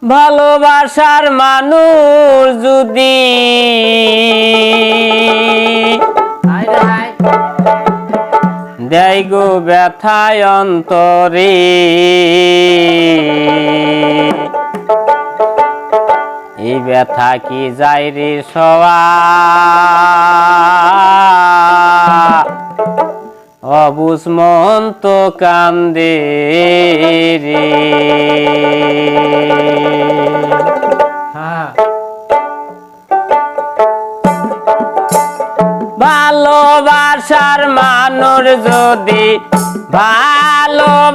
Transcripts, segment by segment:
ভালোবাসার মানুষ যদি দেয় গো ব্যথায় অন্তরে, এই ব্যথা কি যায় রে সওয়া, অবুঝ মন তো কান্দে রে। ভালোবাসার মানুষ যদি ভালোবাসার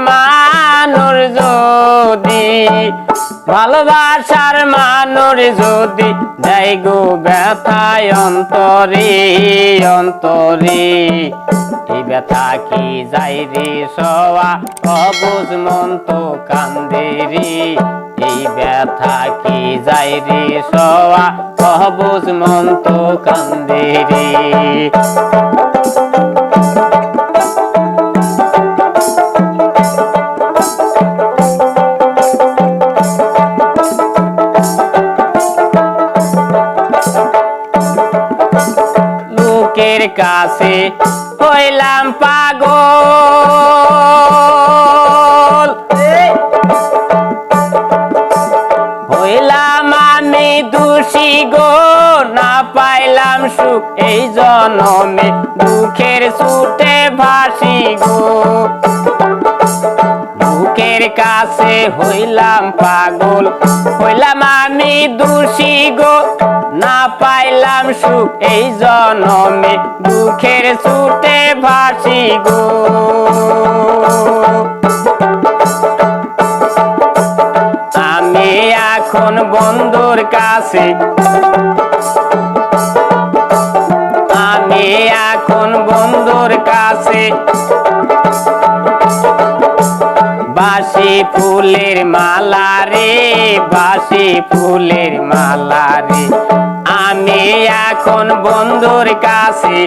মানুষ যদি ভালোবাসার মানুষ যদি দেয় গো ব্যথায় অন্তরে অন্তরে, এই ব্যথা কি যায় রে সওয়া, অবুঝ মন তো কান্দে রে। এই ব্যথা কি যায় রে সওয়া, অবুঝ মন তো কান্দে রে। লোকের কাছে হইলাম পাগল, হইলাম আমি দোষী গো, না পাইলাম সুখ এই জনমে, দুঃখের ছুটে ভাসি গো। লোকের কাছে হইলাম পাগল, হইলাম আমি দোষী গো, না পাইলাম সুখ এই জনমে, দুঃখের ছুটে ভাসি গো। আমি এখন বন্ধুর কাছে, আমি এখন বন্ধুর কাছে, বাসি ফুলের মালা রে, বাসি ফুলের মালা রে। আমি এখন বন্ধুর কাছে,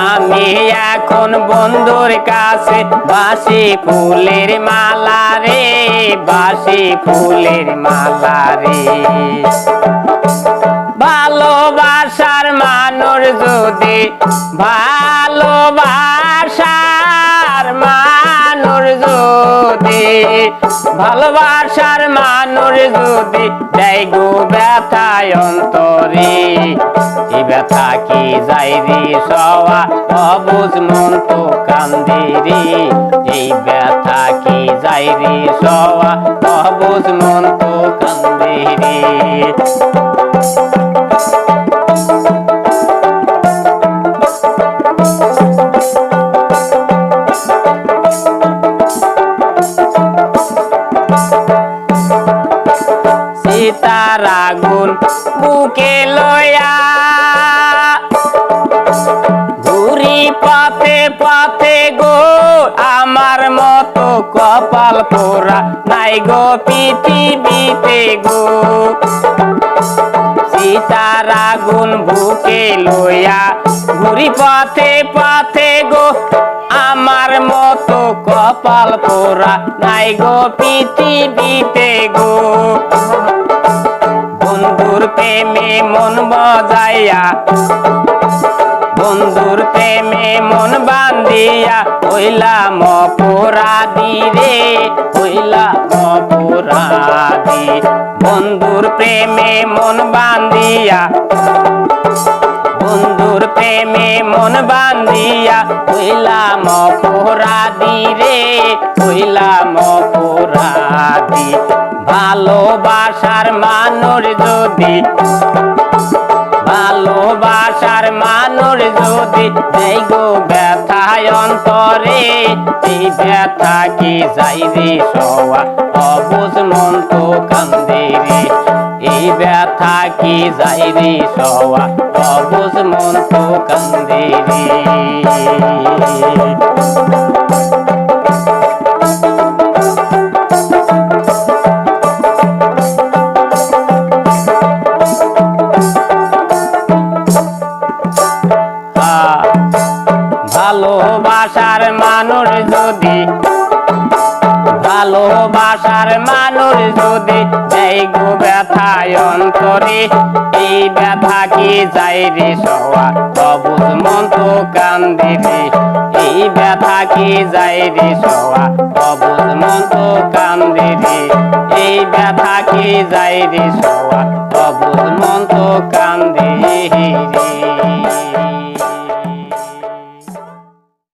আমি এখন বন্ধুর কাছে, বাসি ফুলের মালা রে, বাসি ফুলের মালা রে। ভালোবাসার মানুষ যদি ভালোবাসার মানুষ যদি ভালোবাসার মানুষ যদি দেয় গো ব্যথায় অন্তরে, এই ব্যথা কি যায় রে সওয়া, অবুঝ মন তো কান্দে রে। এই ব্যথা কি যায় রে সওয়া, অবুঝ মন তো কান্দে রে। সীতার আগুন বুকে লয়া ঘুরি পথে পথে গো, আমার মতো কপাল পোড়া নাই গো পৃথিবীতে গো। সীতার আগুন বুকে লয়া ঘুরি পথে পথে গো, আমার মতো কপাল পোড়া নাই গো পৃথিবীতে গো। বন্ধুর প্রেমে মন বজাইয়া, বন্ধুর প্রেমে মন বান্ধিয়া, হইলাম অপরাধী রে, হইলাম অপরাধী। বন্ধুর প্রেমে মন বান্ধিয়া, বন্ধুর প্রেমে মন বান্ধিয়া, হইলাম অপরাধী রে, হইলাম অপরাধী। ভালোবাসার মানুষ যদি ভালোবাসার মানুষ যদি দেয় গো ব্যথায় অন্তরে, এই ব্যথা কি যায় রে সওয়া, অবুঝ মন তো কান্দে রে। এই ব্যথা কি যায় রে সওয়া, অবুঝ মন তো কান্দে রে। ভালোবাসার মানুষ যদি ভালোবাসার মানুষ যদি দেয় গো ব্যথায় অন্তরে এই ব্যথা কি যাই রে সওয়া অবুঝ মন তো কান্দে রে এই ব্যথা কি যাই রে সওয়া অবুঝ মন তো কান্দে রে এই ব্যথা কি যাই রে সওয়া